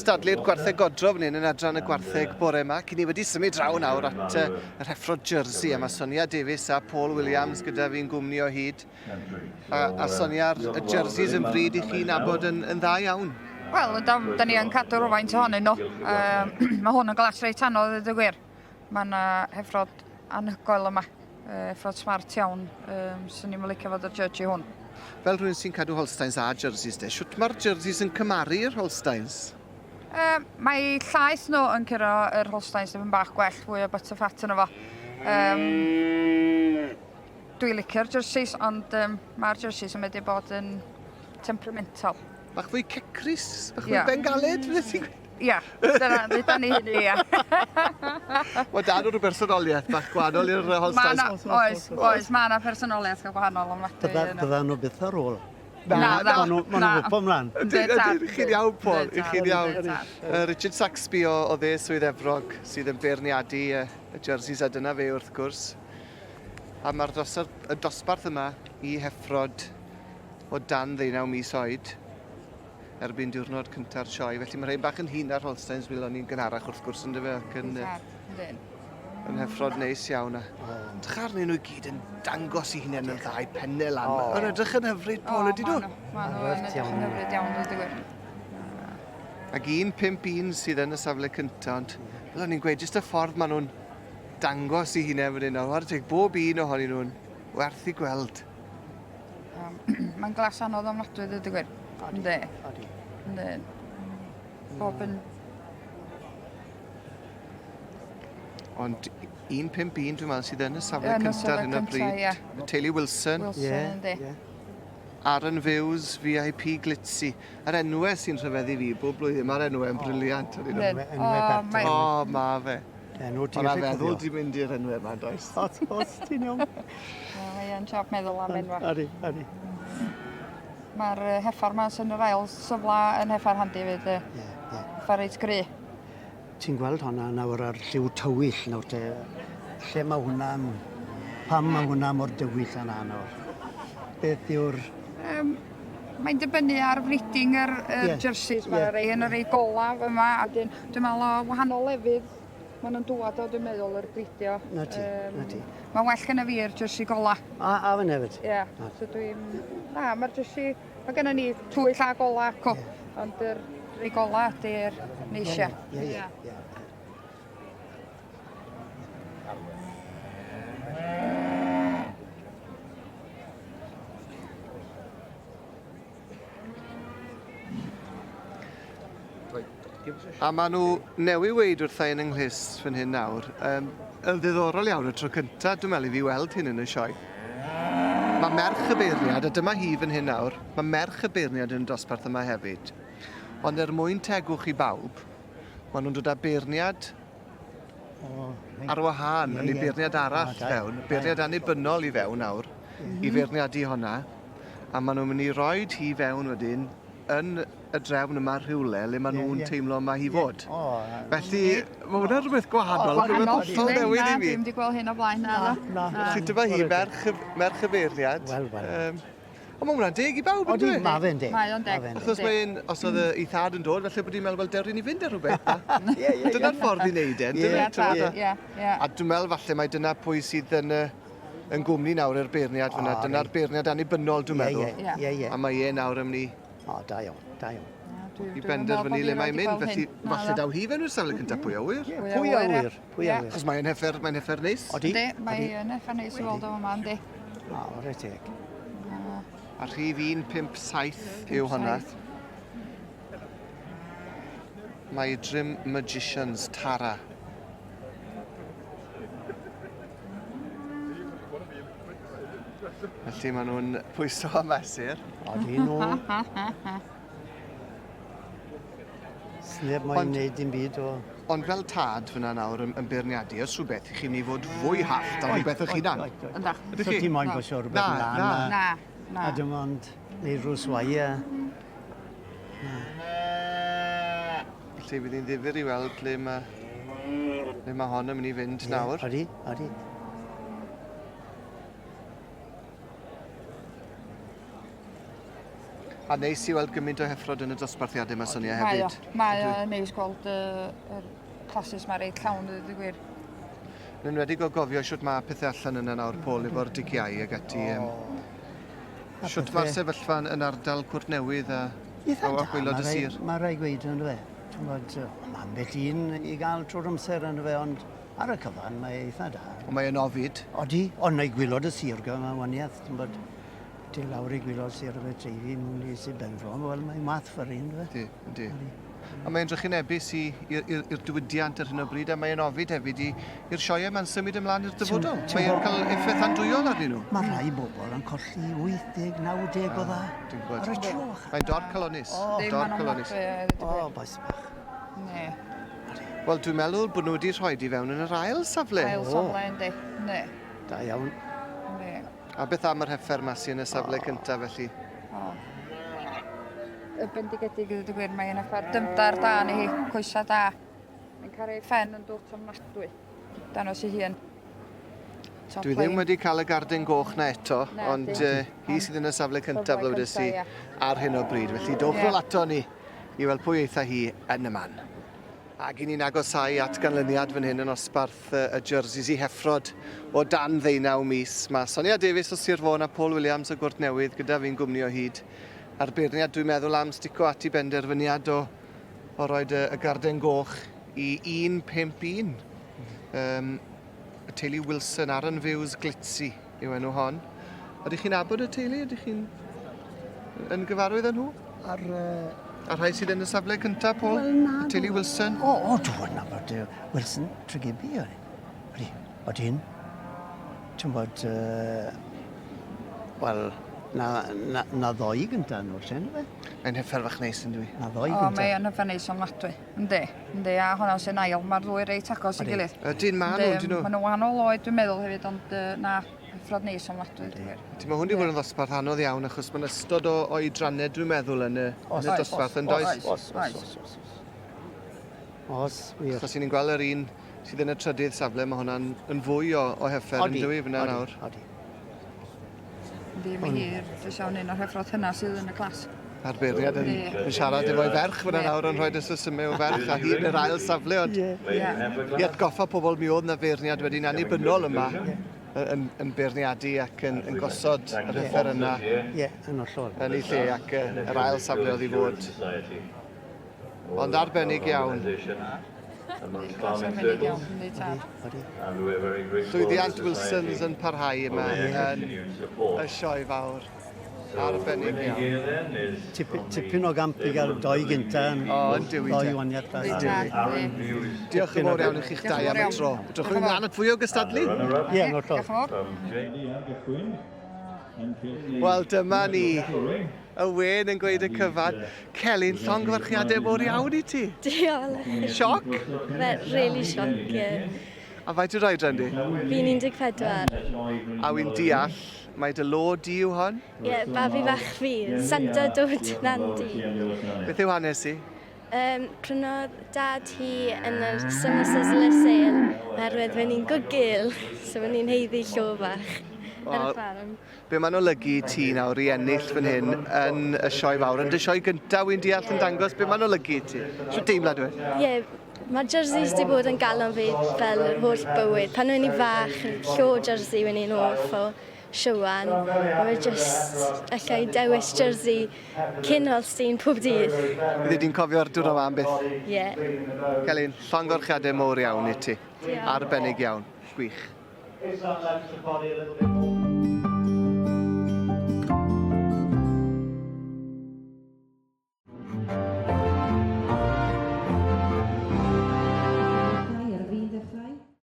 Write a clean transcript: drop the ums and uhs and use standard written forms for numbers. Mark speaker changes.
Speaker 1: cystadlu'r gwartheg godro fan hyn yn adran y gwartheg bore yma. Cyn ni wedi symud draw nawr at yr Heffrod jersey. A mae Sonia Davies a Paul Williams gyda fi'n gwmni o hyd. A Sonia'r jerseys yn bryd i chi nabod yn dda iawn.
Speaker 2: Wel, da ni yn cadw rhywfaint ohonyn nhw. Mae hwn yn glas reit anodd ydw gwir. Mae'n Heffrod anhygoel yma. Heffrod smart iawn. Swn ni'n licio fod y jersey hwn.
Speaker 1: Fel rhywun sy'n cadw Holsteins a jerseys de, siwt mae'r jerseys yn cymaru'r Holsteins?
Speaker 2: Mae llaeth nhw yn curo yr Holsteins yn bach gwell, fwy o butterfat yna fo. Dwi'n licio'r jerseys, ond mae'r jerseys yn mynd i bod yn temperamental.
Speaker 1: Bach fwy cecris, bach fwy bengaled,
Speaker 2: Ia, dyna ni hynny, ia.
Speaker 1: Mae dan o'r personoliaeth bach gwahanol i'r Holsteins.
Speaker 2: Oes, mae yna personoliaeth gwahanol o'n mati.
Speaker 3: Bydda nhw byth ar ôl.
Speaker 2: Na.
Speaker 3: Mae nhw'n gwybod mlaen.
Speaker 1: Chi'n iawn, Paul, chi'n iawn. Richard Saxby o dde Swydd Efrog sydd yn beirniadu y jerseys a dyna fe wrth gwrs. A mae'r dosbarth yma i Heffrod o dan 19 mis oed. Erbyn diwrnod cynta'r sioe. Felly mae rhain bach yn hun ar Holsteins fel o'n i'n gynharach wrth gwrs yn dyfa ac yn Heffrod neis iawn. Drych arnyn nhw gyd yn dangos i hunain yn ddau penne lan. Mae'n edrych yn hyfryd, Paul, ydy nhw?
Speaker 2: Mae nhw yn edrych yn hyfryd iawn, dwi'n gwir.
Speaker 1: Ac 151 sydd yn y safle cyntaf, ond fel o'n i'n gweud, jyst y ffordd maen nhw'n dangos i hunain fan hyn. Ar teg bob un ohonyn nhw'n werth i gweld.
Speaker 2: Mae'n glas anodd ofnadwy, dwi'n gwir. Ynddi. Bob yn...
Speaker 1: Ond 151 dwi'n meddwl sydd yn y safle cyntaf yn y bryd. Teulu Wilson. Aaron Fewes, VIP Glitzy. Yr enwau sy'n rhyfeddu fi bob blwyddyn, mae'r enwau yn briliant. O, ma fe. Ond a feddwl di mynd i'r enwau yma, does?
Speaker 3: Os ti'n iawn.
Speaker 2: Mae'n siop meddwl am enwa.
Speaker 3: Adi.
Speaker 2: Mae'r heffar ma'n sy'n yr ail syfla yn heffar handi fyd. Heffar reit gry.
Speaker 3: Ti'n gweld hwnna nawr ar lliw tywyll nawr te. Lle mae hwnna, pam mae hwnna mor dywyll yna nawr? Beth yw'r...
Speaker 2: Mae'n dibynnu ar breeding yr jerseys. Mae rei yn y rei golaf yma. A dwi'n meddwl o wahanol lefydd. Mae'n dŵad o, dwi'n meddwl, yr bridio.
Speaker 3: Na ti.
Speaker 2: Mae'n well gyda fi'r jersey gola.
Speaker 3: A fan hefyd?
Speaker 2: Ie. So dwi'n... Mae'r jersey... Mae gennym ni twyll a gola cwp. Ond yr rei gola ydy'r neisia.
Speaker 3: Ie.
Speaker 1: A maen nhw newi weid wrthai yn ynghlis fan hyn nawr. Yn ddiddorol iawn y tro cyntaf, dwi'n meddwl i fi weld hyn yn y sioe. Mae merch y beirniad, a dyma hi fan hyn nawr, mae merch y beirniad yn dosbarth yma hefyd. Ond mwyn tegwch i bawb, maen nhw'n dod â beirniad ar wahân, yn ei beirniad arall fewn, beirniad annibynnol i fewn nawr, i feirniadu honna. A maen nhw'n mynd i roed hi fewn wedyn yn y drefn yma rhywle le maen nhw'n teimlo mae hi fod. Felly, mae hwnna'n rhywbeth gwahanol.
Speaker 2: Gwahanol,
Speaker 1: dwi'n
Speaker 2: wedi gweld hyn o blaen na.
Speaker 1: Felly dyma hi, merch y beirniad. Ond mae hwnna'n deg i bawb yn dweud?
Speaker 3: Mae fe'n deg.
Speaker 2: Mae o'n deg.
Speaker 1: Achos mae'n, os oedd ei thad yn dod, felly bod hi'n meddwl, wel, dewn ni fynd ar rhywbeth. Dyna'r ffordd i wneud e. A dwi'n meddwl falle mai dyna pwy sydd yn gwmni nawr yr beirniad fyna. Dyna'r beirniad annibynnol, dwi'n meddwl. A mae e nawr yn mynd
Speaker 3: da iawn.
Speaker 1: i benderfynu le mae'n mynd. Felly, falle daw hi fe'n o'r safle cyntaf pwy a wyr.
Speaker 3: Pwy a wyr.
Speaker 1: Achos mae'n heffer neis.
Speaker 2: Yndi, mae'n heffer neis i weld o yma, yndi.
Speaker 3: Reit teg.
Speaker 1: A rhif 157 yw hwnna. Mae Dream Magicians Tara. Felly maen nhw'n pwyso a mesur.
Speaker 3: Odi nhw. Sneb mae'n neud dim byd o...
Speaker 1: Ond fel tad fyna nawr yn beirniadu, os rhywbeth i chi'n ei fod fwy hallt am rhywbeth o'ch chi'n dan.
Speaker 3: So ti moyn bwysio rhywbeth lan?
Speaker 2: Na.
Speaker 3: A dim ond neud rhyw swaia.
Speaker 1: Felly bydd hi'n ddifur i weld le mae hon yn mynd i fynd nawr.
Speaker 3: Odi.
Speaker 1: A neis i weld gymaint o Heffrod yn y dosbarthiadau yma, Sonia,
Speaker 2: Mae o.
Speaker 1: hefyd.
Speaker 2: Mae o neis gweld y classes mae reit llawn, dweud y gwir.
Speaker 1: Yn enwedig o gofio siwt mae pethau allan yna nawr, Paul, efo'r digiau ag ati. Siwt mae'r sefyllfa yn ardal Cwrt Newydd a gwaelod y sir.
Speaker 3: Mae rai gweud yn fe. Mae'n beth un i gael trwy'r amser yn fe, ond ar y cyfan mae eitha da.
Speaker 1: Ond mae'n ofid.
Speaker 3: Odi, ond neu gwylod y sir gyda mae waniaeth. Di lawr i gwylod sir y fe treifi mwyn i sy'n benfro. Wel, mae'n math ffyr un fe.
Speaker 1: Yndi. A mae'n edrych yn ebus i'r diwydiant ar hyn o bryd, a mae'n ofid hefyd i'r sioe mae'n symud ymlaen i'r dyfodol. Mae'n cael effaith andwyol arnyn nhw.
Speaker 3: Mae rhai bobl yn colli 80, 90 o dda. Ar y troch.
Speaker 1: Mae'n dor colonis. Dor colonis.
Speaker 3: O, boes bach.
Speaker 2: Ne.
Speaker 1: Wel, dwi'n meddwl bod nhw wedi rhoi di fewn yn yr ail safle.
Speaker 2: Ail safle, yndi. Ne.
Speaker 3: Da iawn.
Speaker 2: Ne.
Speaker 1: A beth am yr heffer ma sy'n y safle cyntaf felly?
Speaker 2: Y bendigedig ydw i gwir, mae'n effaith dymdar da neu hi, coesa da. Mae'n cael ei ffen yn dwrt ofnadwy. Dan os i hun.
Speaker 1: Dwi ddim wedi cael y garden goch na eto, ond hi sydd yn y safle cyntaf flywydys i ar hyn o bryd. Felly dowch rôl ato ni i weld pwy eitha hi yn y man. Ac i ni'n agosau at ganlyniad fan hyn yn osbarth y jerseys i Heffrod o dan 19 mis. Mae Sonia Davies o Sir Fôn a Paul Williams o Gwrt Newydd gyda fi'n gwmni o hyd. A'r beirniad dwi'n meddwl am stico at i benderfyniad o roed y garden goch i 151. Y teulu Wilson ar yn fyws glitsi yw enw hon. Ydych chi'n abod y teulu? Ydych chi'n yn gyfarwydd â nhw? A rhai sydd yn y safle cyntaf, Paul? Y teulu Wilson?
Speaker 3: O, dwi'n nabod Wilson Tregibi oedd. Oeddi hyn. Ti'n bod, wel, na ddoi gyntaf nhw'r sen, fe?
Speaker 1: Mae'n heffer fach neis yn dwi.
Speaker 3: Na ddoi
Speaker 2: O,
Speaker 3: gyntaf.
Speaker 2: mae'n hyfan neis ofnadwy. Yndi, a hwnna sy'n ail. Mae'r ddwy reit agos i gilydd.
Speaker 1: Ydyn ma nhw, ydyn nhw?
Speaker 2: Mae nhw wahanol oed, dwi'n meddwl hefyd, ond na, Heffrod neis ofnadwy.
Speaker 1: Mae hwn wedi bod yn ddosbarth anodd iawn, achos mae'n ystod o oedrannau, dwi'n meddwl, yn y dosbarth yn does.
Speaker 3: Os, wir.
Speaker 1: Achos ni'n gweld yr un sydd yn y trydydd safle, mae hwnna'n fwy o heffer yn dwi fyna nawr.
Speaker 3: Odi.
Speaker 2: Yndi, mae hir, dwi'n siawn un o'r Heffrod hynna sydd yn y clas.
Speaker 1: A'r beirniad yn siarad efo'i ferch fyna nawr yn rhoi ysysymau o ferch a hi yn yr ail safle, ond i atgoffa pobl mi oedd na beirniad wedi'n annibynnol yma yn beirniadu ac yn gosod yr heffer yna
Speaker 3: Yn ollol.
Speaker 1: yn ei lle ac yr ail safle oedd i fod. Ond arbennig iawn. Llwyddiant Wilsons yn parhau yma yn y sioe fawr. Arbennig iawn.
Speaker 3: Tipyn o gamp i gael doi gynta yn ddoi waniad da.
Speaker 1: Diolch yn fawr iawn i chi'ch dau am y tro. Drwch chi'n mlaen at fwy o gystadlu?
Speaker 3: Ie, yn ollol.
Speaker 2: Diolch yn fawr.
Speaker 1: Wel, dyma ni. Y wen yn gweud y cyfan. Celyn, llongyfarchiadau mor iawn i ti.
Speaker 4: Diolch.
Speaker 1: Sioc?
Speaker 4: Really sioc, ie.
Speaker 1: A faint yw'r oedran di?
Speaker 4: Fi'n 14.
Speaker 1: A wy'n deall, mae dy lo di yw hon?
Speaker 4: Ie, babi fach fi, Santa dod nandi.
Speaker 1: Beth yw hanes i?
Speaker 4: Prynodd dad hi yn yr Summer Sizzler Sale, oherwydd fe ni'n gygil, so fe ni'n heiddi llo fach ar y ffarm.
Speaker 1: Be ma'n olygu ti nawr i ennill fan hyn yn y sioe fawr? Yn dy sioe gyntaf wy'n deall yn dangos, be ma'n olygu ti? Siw deimlad yw e?
Speaker 4: Ie, mae jerseys wedi bod yn galon fi fel yr holl bywyd. Pan o'n i fach, llo jersey wyn i'n hoff o Sioan. Mae just allai dewis jersey cyn Holstein pob dydd.
Speaker 1: Bydde di'n cofio'r diwrnod yma am byth?
Speaker 4: Ie.
Speaker 1: Celyn, llongyfarchiadau mor iawn i ti. Arbennig iawn. Gwych.
Speaker 4: Diolch.